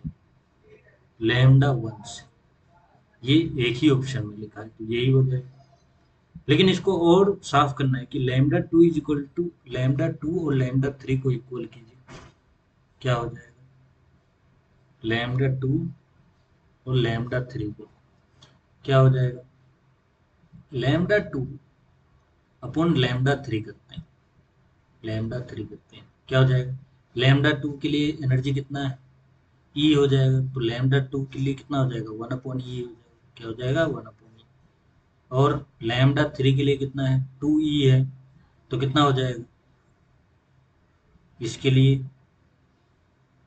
लैम्डा वन से, ये एक ही ऑप्शन में लिखा है तो यही हो जाएगा। लेकिन इसको और साफ करना है कि lambda two is equal to lambda two और लैम्डा थ्री को इक्वल कीजिए, क्या हो जाएगा, लैम्डा टू और लैम्डा थ्री को क्या हो जाएगा, lambda two upon lambda three करते हैं, लैम्डा थ्री करते हैं, क्या हो जाएगा, लैम्डा टू के लिए एनर्जी कितना है, ई हो जाएगा, तो लैम्डा टू के लिए कितना हो जाएगा, वन अपॉन ई हो जाएगा, क्या हो जाएगा, वन अपॉन ई। और लैम्डा थ्री के लिए कितना है, टू ई है, तो कितना हो जाएगा, इसके लिए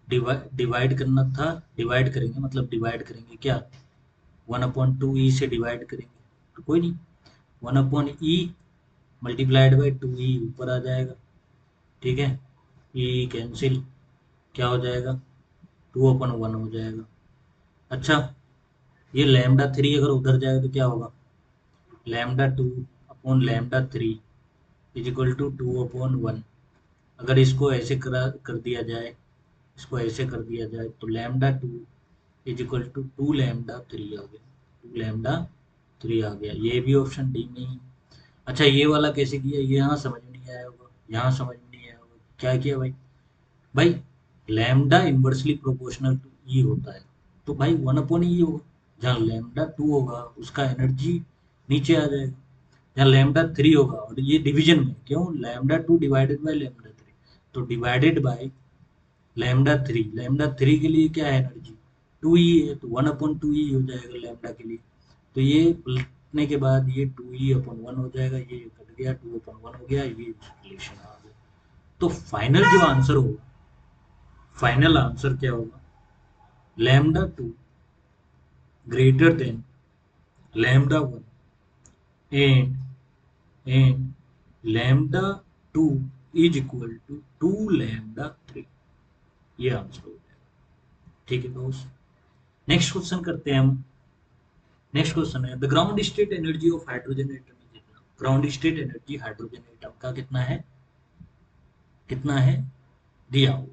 डिवाइड करना था, डिवाइड करेंगे, मतलब डिवाइड करेंगे क्या, वन अपॉन टू ई से डिवाइड करेंगे, तो कोई नहीं, one upon E multiplied by two E ऊपर आ जाएगा, ठीक है, ई कैंसिल, क्या हो जाएगा, टू अपन वन हो जाएगा। अच्छा, ये लैम्डा थ्री अगर उधर जाएगा तो क्या होगा, lambda two upon lambda three is equal to two upon one. अगर इसको ऐसे कर दिया जाए, इसको ऐसे कर दिया जाए तो lambda two is equal to two lambda three आ गया, टू लैम्डा थ्री आ गया, ये भी ऑप्शन डी में ही। अच्छा, ये वाला कैसे किया, ये यहाँ समझ में नहीं आया होगा, यहाँ समझ में नहीं आया होगा, क्या किया भाई, भाई लैम्डा इन्वर्सली प्रोपोर्शनल टू ई होता है, तो भाई वन अपॉन ई होगा, जहाँ लैम्डा टू होगा उसका एनर्जी नीचे आ जाएगा, जहाँ लैम्डा थ्री होगा, और ये डिवीजन में क्यों, lambda two divided by lambda three, तो divided by lambda three, lambda three के लिए क्या है एनर्जी, टू ई है, तो वन अपॉन टू ई हो जाएगा लैम्डा के लिए, तो ये पलटने के बाद ये टू ई अपॉन वन हो जाएगा, ये कट गया, टू अपॉन वन हो गया, ये रिलेशन आ गया। तो फाइनल जो आंसर होगा, फाइनल आंसर क्या होगा, lambda two greater than lambda one and lambda two is equal to two lambda three, ये आंसर हो जाएगा। ठीक है दोस्त, नेक्स्ट क्वेश्चन करते हैं हम। नेक्स्ट क्वेश्चन है the ground state energy of hydrogen atom is इतना, ground state energy hydrogen atom का कितना है, कितना है, दिया हुआ है।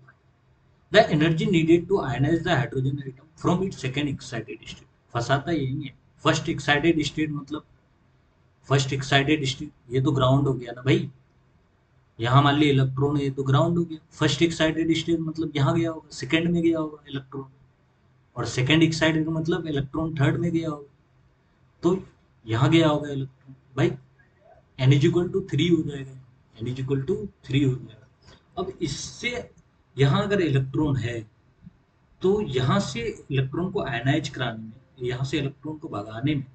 The energy needed to ionize the hydrogen atom from its second excited state, फंसाता यही है, फर्स्ट एक्साइटेड स्टेट मतलब, फर्स्ट एक्साइटेड स्टेट ये तो ग्राउंड हो गया ना भाई, यहाँ मान लिया इलेक्ट्रॉन है तो ग्राउंड हो गया, फर्स्ट एक्साइटेड स्टेट मतलब यहाँ गया होगा, सेकंड में गया होगा इलेक्ट्रॉन, और सेकंड एक्साइटेड मतलब इलेक्ट्रॉन थर्ड में गया होगा, तो यहाँ गया होगा इलेक्ट्रॉन, भाई N is equal to three हो जाएगा, N is equal to three हो जाएगा। अब इससे यहाँ अगर इलेक्ट्रॉन है तो यहाँ से इलेक्ट्रॉन को आयनाइज कराने में, यहाँ से इलेक्ट्रॉन को भगाने में,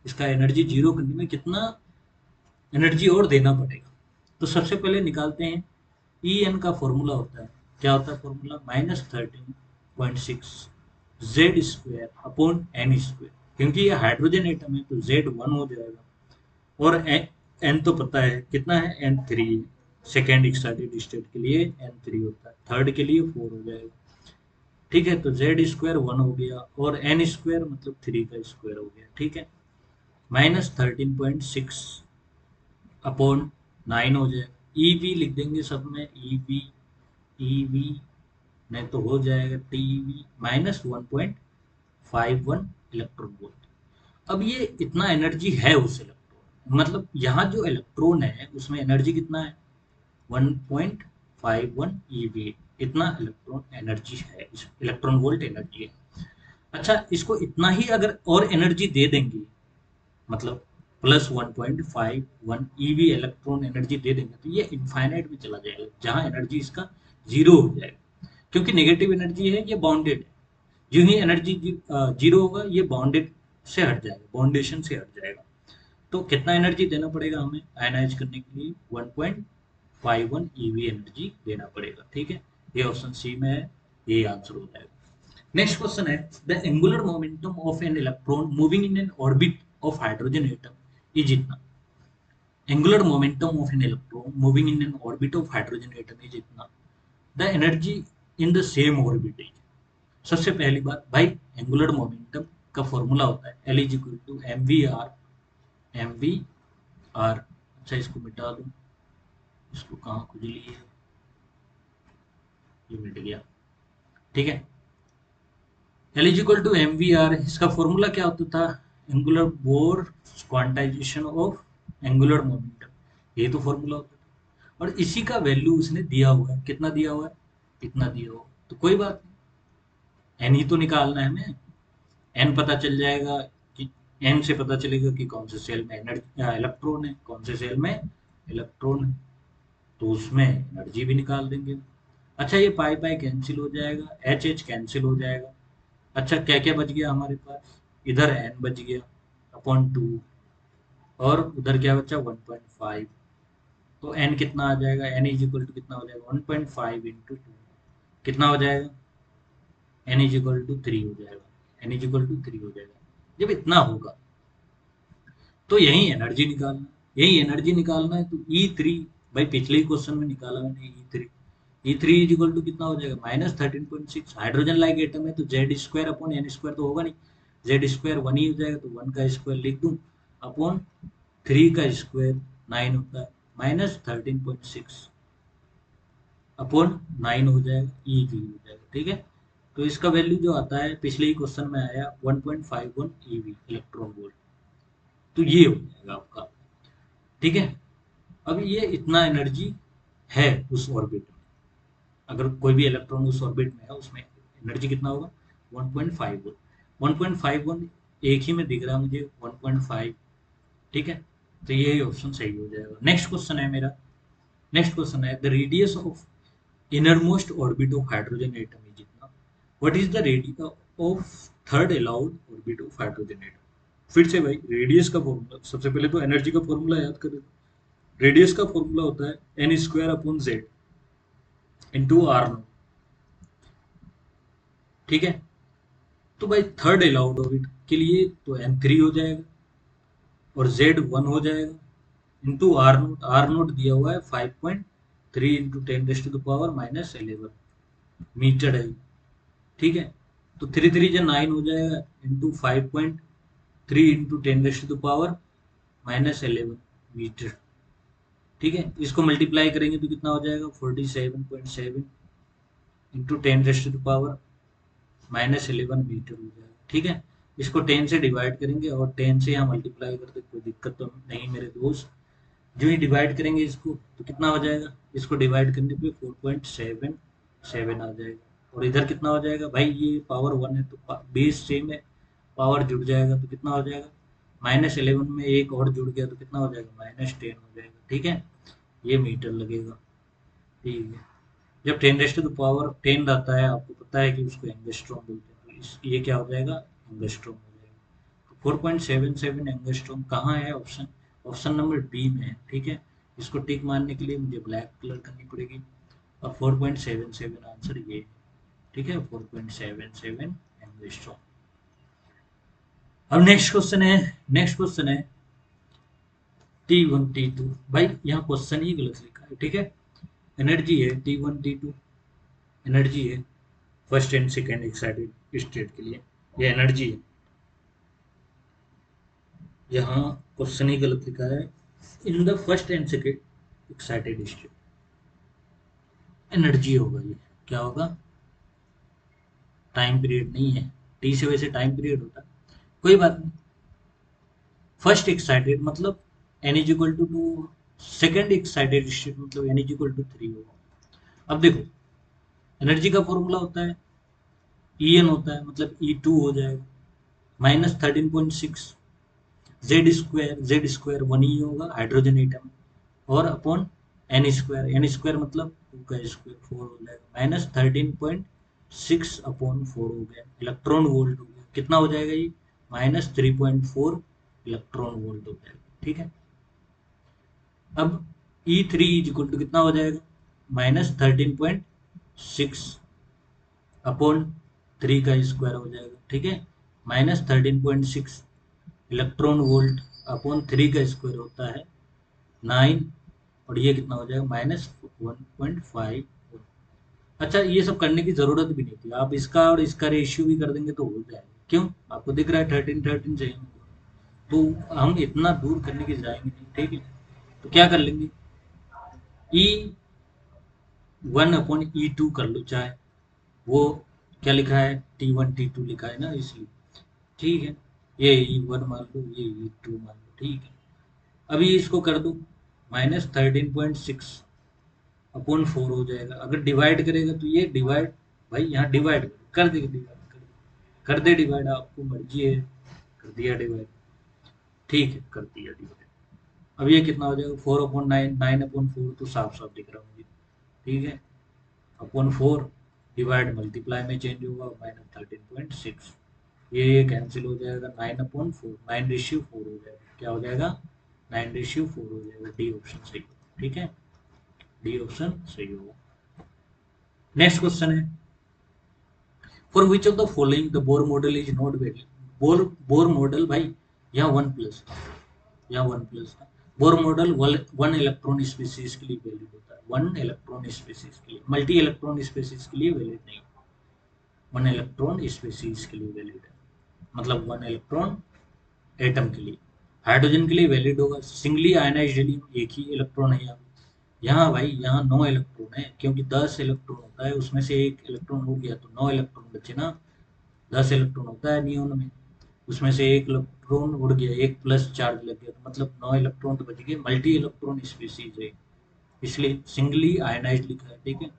इसका एनर्जी जीरो करने में कितना एनर्जी और देना पड़ेगा। तो सबसे पहले निकालते हैं, ई एन का फॉर्मूला होता है, क्या होता है formula, -13.6 Z square upon N square, क्योंकि ये हाइड्रोजन एटम है तो जेड वन हो जाएगा, और एन तो पता है कितना है, N three, second excited state के लिए एन थ्री होता है, थर्ड के लिए फोर हो जाएगा, ठीक है, तो जेड स्क्वायर वन हो गया, और एन स्क्वायर मतलब थ्री का स्क्वायर हो गया, ठीक है, -13.6 अपॉन नाइन हो जाएगा, ई वी लिख देंगे सब में, ई वी नहीं तो हो जाएगा टी वी -1.51 इलेक्ट्रॉन वोल्ट। अब ये इतना एनर्जी है उस इलेक्ट्रॉन, मतलब यहाँ जो इलेक्ट्रॉन है उसमें एनर्जी कितना है, 1.51 ईवी, इतना इलेक्ट्रॉन एनर्जी है, इलेक्ट्रॉन वोल्ट एनर्जी है। अच्छा, इसको इतना ही अगर और एनर्जी दे देंगे, मतलब +1.51 ईवी इलेक्ट्रॉन एनर्जी दे देंगे, तो ये इनफाइनाइट में चला जाएगा, जहां एनर्जी इसका जीरो हो जाएगा, क्योंकि नेगेटिव एनर्जी है, ये बाउंडेड है, जो ही एनर्जी जीरो होगा ये बाउंडेड से हट जाएगा, बाउंडेशन से हट जाएगा। तो कितना एनर्जी देना पड़ेगा हमें आयनाइज करने के लिए, 1.51 ईवी एनर्जी देना पड़ेगा, ठीक है, ये ऑप्शन सी में है, ये आंसर हो जाएगा। नेक्स्ट क्वेश्चन है the angular momentum of an electron moving in an orbit of hydrogen atom is इतना, angular momentum of an electron moving in an orbit of hydrogen atom is इतना, the energy in the same orbit is. सबसे पहली बात भाई, angular momentum का formula होता है L is equal to M V R, M V R, अच्छा इसको मिटा दूं, इसको कहाँ खुजली है, ये मिट गया। ठीक है, L is equal to M V R, इसका फॉर्मूला क्या होता था, angular Bohr quantization of angular momentum, ये तो फॉर्मूला होता था। और इसी का वैल्यू उसने दिया हुआ है, कितना दिया हुआ है, इतना दिया हुआ, तो कोई बात नहीं, एन ही तो निकालना है हमें। एन पता चल जाएगा कि एन से पता चलेगा कि कौन से सेल में एनर्जी इलेक्ट्रॉन है, कौन से सेल में इलेक्ट्रॉन है, तो उसमें एनर्जी भी निकाल देंगे। अच्छा, ये पाई पाई कैंसिल हो जाएगा, एच एच कैंसिल हो जाएगा। अच्छा, क्या क्या बच गया हमारे पास, इधर एन बच गया अपॉन टू, और उधर क्या बचा 1.5। तो एन कितना आ जाएगा, एन इज इक्वल टू कितना हो जाएगा 1.5 इंटू टू, कितना हो जाएगा, एन इज इक्वल टू 3 हो जाएगा, एन इज इक्वल टू 3 हो जाएगा। जब इतना होगा तो यही एनर्जी निकालना, यही एनर्जी निकालना है। तो E3, भाई पिछले ही क्वेश्चन में निकाला मैंने E3, E3 is equal to कितना हो जाएगा -13.6। हाइड्रोजन लाइक एटम है तो Z square upon N square तो होगा नहीं, जेड स्क्वायर 1 ही हो जाएगा, तो 1 का स्क्वायर लिख दूं अपॉन 3 का स्क्वायर 9 होता है, -13.6 अपॉन 9 हो जाएगा, EV हो जाएगा। ठीक है, तो इसका वैल्यू जो आता है पिछले ही क्वेश्चन में आया 1.51 EV इलेक्ट्रॉन वोल्ट, तो ये हो जाएगा आपका। ठीक है, अब ये इतना एनर्जी है उस ऑर्बिट में, अगर कोई भी इलेक्ट्रॉन उस ऑर्बिट में है उसमें एनर्जी कितना होगा 1.51, 1.51 एक ही में दिख रहा है मुझे 1.5। ठीक है, तो ये ऑप्शन सही हो जाएगा। नेक्स्ट क्वेश्चन है मेरा, नेक्स्ट क्वेश्चन है the radius of innermost orbit of hydrogen atom is इतना, what is the radius of third allowed orbit of hydrogen atom. फिर से भाई रेडियस का फॉर्मूला, सबसे पहले तो एनर्जी का फॉर्मूला याद करें। रेडियस का फॉर्मूला होता है N square upon Z into R nought. ठीक है, तो भाई थर्ड अलाउड ऑर्बिट के लिए तो n3 हो जाएगा और z1 हो जाएगा इंटू आर नोट दिया हुआ है 5.3 इंटू 10⁻⁻11 मीटर है। ठीक है, तो 3 3 जा 9 हो जाएगा इंटू 5.3 इंटू 10⁻⁻11 मीटर। ठीक है, इसको मल्टीप्लाई करेंगे तो कितना हो जाएगा 47.7 इंटू 10⁻⁻11 मीटर हो जाएगा। ठीक है, इसको 10 से डिवाइड करेंगे और 10 से यहाँ मल्टीप्लाई करते कोई दिक्कत तो नहीं मेरे दोस्त। जो ही डिवाइड करेंगे इसको तो कितना हो जाएगा, इसको डिवाइड करने पे 4.77 आ जाएगा। और इधर कितना हो जाएगा, भाई ये पावर 1 है तो बेस सेम है, पावर जुड़ जाएगा तो कितना हो जाएगा -11 में एक और जुड़ गया तो कितना हो जाएगा -10 हो जाएगा। ठीक है, ये मीटर लगेगा। ठीक है, जब 10 रहता है आपको पता है कि उसको एंगस्ट्रॉम बोलते हैं, तो ये क्या हो जाएगा एंगस्ट्रॉम हो जाएगा। तो 4.77 एंगस्ट्रॉम कहाँ है, ऑप्शन ऑप्शन नंबर बी में है। ठीक है, इसको टिक मारने के लिए मुझे ब्लैक कलर करनी पड़ेगी और 4.77 आंसर ये है। ठीक है, 4.77 एंगस्ट्रॉम। अब नेक्स्ट क्वेश्चन है, नेक्स्ट क्वेश्चन है T1 T2। भाई यहाँ क्वेश्चन ही गलत लिखा है। ठीक है, एनर्जी है T1 T2, एनर्जी है first and second excited state के लिए, ये एनर्जी है। यहाँ क्वेश्चन ही गलत लिखा है, in the first and second excited state energy होगा, ये क्या होगा, टाइम पीरियड नहीं है, टी से वैसे टाइम पीरियड होता है, कोई बात नहीं। फर्स्ट एक्साइटेड मतलब N is equal to 2, second excited state मतलब एन इज इक्वल टू 3 होगा। अब देखो एनर्जी का फॉर्मूला होता है ई एन होता है, मतलब E2 हो जाएगा -13.6, जेड स्क्वायर 1 ही होगा हाइड्रोजन एटम, और अपॉन एन स्क्वायर मतलब 2 का स्क्वायर 4 हो जाएगा, -13.6 अपॉन 4 हो गया, इलेक्ट्रॉन वोल्ट हो गया, कितना हो जाएगा ये -3.4 इलेक्ट्रॉन वोल्ट हो जाएगा। ठीक है, अब E3 इज इक्वल टू कितना हो जाएगा -13.6 अपॉन 3 का स्क्वायर हो जाएगा। ठीक है, -13.6 इलेक्ट्रॉन वोल्ट अपॉन 3 का स्क्वायर होता है 9, और ये कितना हो जाएगा -1.5। अच्छा, ये सब करने की जरूरत भी नहीं थी, आप इसका और इसका रेशियो भी कर देंगे तो हो जाएगा। क्यों, आपको दिख रहा है 13 चाहिए, तो हम इतना दूर करने की जाएंगे नहीं। ठीक है, तो क्या कर लेंगे, ई 1/E2 कर लो चाहे, वो क्या लिखा है, T1 T2 लिखा है ना, इसलिए ठीक है। ये E1 मान लो, ये E2 मान लो, ठीक है। अभी इसको कर दो, -13.6/4 हो जाएगा। अगर डिवाइड करेगा तो ये डिवाइड, भाई यहाँ डिवाइड कर दे, डिवाइड कर दे डिवाइड, आपको मर्जी है, कर दिया डिवाइड, ठीक है, कर दिया डिवाइड। अब ये कितना हो जाएगा, 4/9, 9/4 तो साफ साफ दिख रहा है मुझे, ठीक है। अपॉन 4 डिवाइड मल्टीप्लाई में चेंज होगा, -13.6, ये कैंसिल हो जाएगा, 9/4, 9/4 हो जाएगा, क्या हो जाएगा, 9/4 हो जाएगा। डी ऑप्शन सही होगा, ठीक है, डी ऑप्शन सही होगा। नेक्स्ट क्वेश्चन है, for which of the following the bore model is not valid. Bohr model भाई, यहाँ 1+ था, यहाँ 1+ था। बोर मॉडल 1 इलेक्ट्रॉन स्पीसीज के लिए वैलिड होता है, 1 इलेक्ट्रॉन स्पीसीज के लिए, मल्टी इलेक्ट्रॉन स्पीसीज के लिए वैलिड नहीं, 1 इलेक्ट्रॉन स्पीसीज के लिए वैलिड है, मतलब 1 इलेक्ट्रॉन एटम के लिए। हाइड्रोजन के लिए वैलिड होगा, सिंगली आयनाइज्ड हीलियम एक ही इलेक्ट्रॉन है यहाँ, यहाँ भाई यहाँ 9 इलेक्ट्रॉन है, क्योंकि 10 इलेक्ट्रॉन होता है, उसमें से एक इलेक्ट्रॉन उड़ गया तो 9 इलेक्ट्रॉन बचे ना। 10 इलेक्ट्रॉन होता है नियोन में, उसमें से एक इलेक्ट्रॉन उड़ गया, एक प्लस चार्ज लग गया, तो मतलब 9 इलेक्ट्रॉन तो बच गए, मल्टी इलेक्ट्रॉन स्पीसीज है, इसलिए सिंगली आयनाइज्ड लिखा है, ठीक है।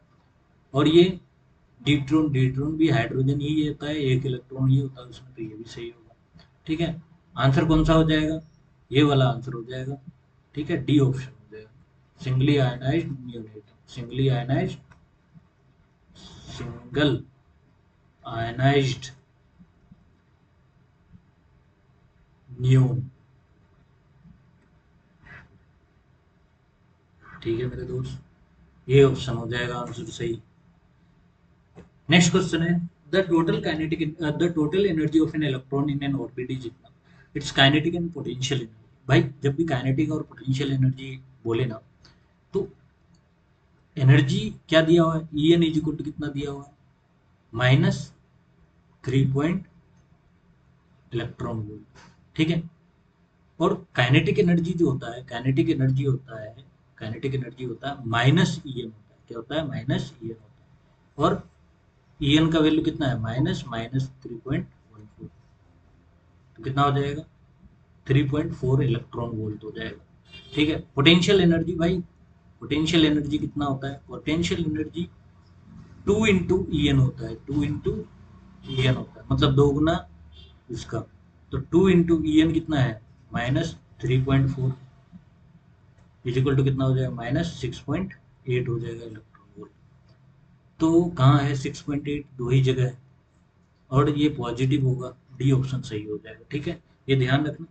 और ये ड्यूट्रॉन, ड्यूट्रॉन भी हाइड्रोजन ही होता है, एक इलेक्ट्रॉन ही होता है उसमें, तो ये भी सही होगा, ठीक है। आंसर कौन सा हो जाएगा, ये वाला आंसर हो जाएगा, ठीक है, डी ऑप्शन हो जाएगा, singly ionised neonate, singly ionised, single ionised neon, ठीक है मेरे दोस्त, ये ऑप्शन हो जाएगा आंसर सही। नेक्स्ट क्वेश्चन है, the total energy of an electron in an orbit is इतना, its kinetic and potential energy. भाई जब भी काइनेटिक और पोटेंशियल एनर्जी बोले ना, तो एनर्जी क्या दिया हुआ है, E N is equal to कितना दिया हुआ है, -3 पॉइंट इलेक्ट्रॉन वोल्ट, ठीक है। और काइनेटिक एनर्जी जो होता है, काइनेटिक एनर्जी होता है, काइनेटिक एनर्जी होता है माइनस ई एन होता है, क्या होता है, माइनस ई एन होता है। और ई एन का वैल्यू कितना है, माइनस माइनस 3.14, तो कितना हो जाएगा, 3.4 इलेक्ट्रॉन वोल्ट हो जाएगा, ठीक है। पोटेंशियल एनर्जी भाई, पोटेंशियल एनर्जी कितना होता है, पोटेंशियल एनर्जी 2 × ई एन होता है, 2 × ई एन होता है, मतलब दोगुना इसका, तो 2 × ई एन कितना है, -3.4 इज इक्वल टू कितना हो जाएगा, -6.8 हो जाएगा इलेक्ट्रॉन वोल्ट। तो कहाँ है 6.8, दो ही जगह है, और ये पॉजिटिव होगा, डी ऑप्शन सही हो जाएगा, ठीक है। ये ध्यान रखना,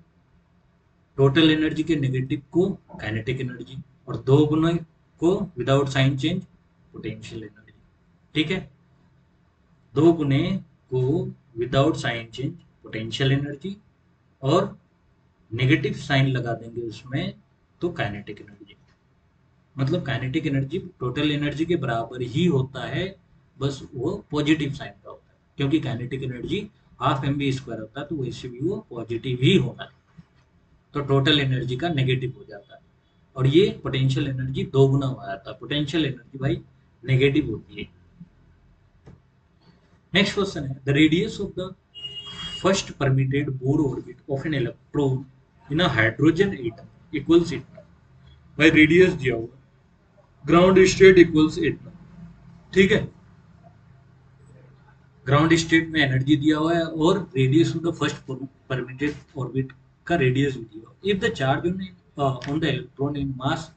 टोटल एनर्जी के नेगेटिव को काइनेटिक एनर्जी, और दो गुना को without sign change potential energy, ठीक है। दो गुने को without sign change potential energy, और नेगेटिव साइन लगा देंगे उसमें तो काइनेटिक एनर्जी, मतलब काइनेटिक एनर्जी टोटल एनर्जी के बराबर ही होता है, बस वो पॉजिटिव साइन का होता है, क्योंकि काइनेटिक एनर्जी ½ mv² होता है, तो वैसे भी वो पॉजिटिव ही होना है, तो टोटल एनर्जी का नेगेटिव हो जाता है। और ये पोटेंशियल एनर्जी दोगुना हो जाता है, पोटेंशियल एनर्जी भाई नेगेटिव होती है। नेक्स्ट क्वेश्चन है, the radius of the first permitted Bohr orbit of an electron in a hydrogen atom equals इतना, भाई रेडियस दिया हुआ, ग्राउंड स्टेट इक्वल्स इतना, ठीक है। ग्राउंड स्टेट में एनर्जी दिया हुआ है, और radius of the first permitted orbit का रेडियस भी दिया हुआ है। If the charge on the electron in mass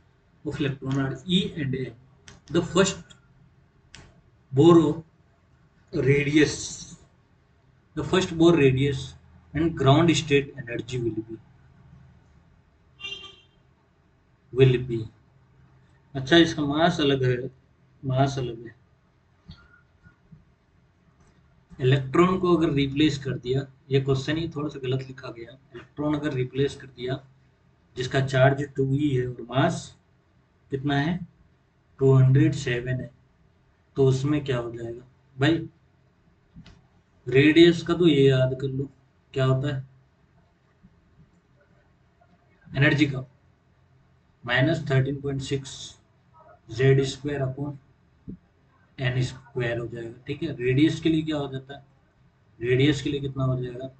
of electron R E and A, the first bore radius, the first Bohr radius and ground state energy will be, अच्छा इसका मास अलग है, मास अलग है। इलेक्ट्रॉन को अगर रिप्लेस कर दिया, ये क्वेश्चन ही थोड़ा सा गलत लिखा गया, इलेक्ट्रॉन अगर रिप्लेस कर दिया जिसका चार्ज 2e है और मास कितना है 207 है, तो उसमें क्या हो जाएगा भाई, रेडियस का तो ये याद कर लो क्या होता है, एनर्जी का -13.6 Z² अपॉन एन स्क्वायर हो जाएगा। ठीक है, रेडियस के लिए क्या हो जाता है, रेडियस के लिए कितना हो जाएगा,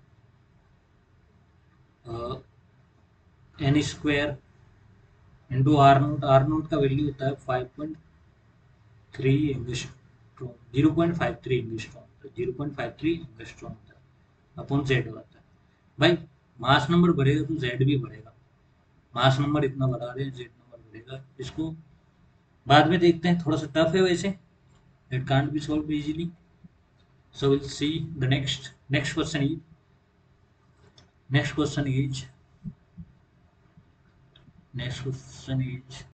N square into R nought का वैल्यू होता है 5.3 एंगस्ट्रॉम, 0.53 एंगस्ट्रॉम, तो 0.53 एंगस्ट्रॉम होता है अपॉन जेड होता है। भाई मास नंबर बढ़ेगा तो जेड भी बढ़ेगा, मास नंबर इतना बढ़ा रहे हैं जेड नंबर बढ़ेगा। इसको बाद में देखते हैं, थोड़ा सा टफ है वैसे, it can't be solve easily. So we'll see the next question is, next question is next question is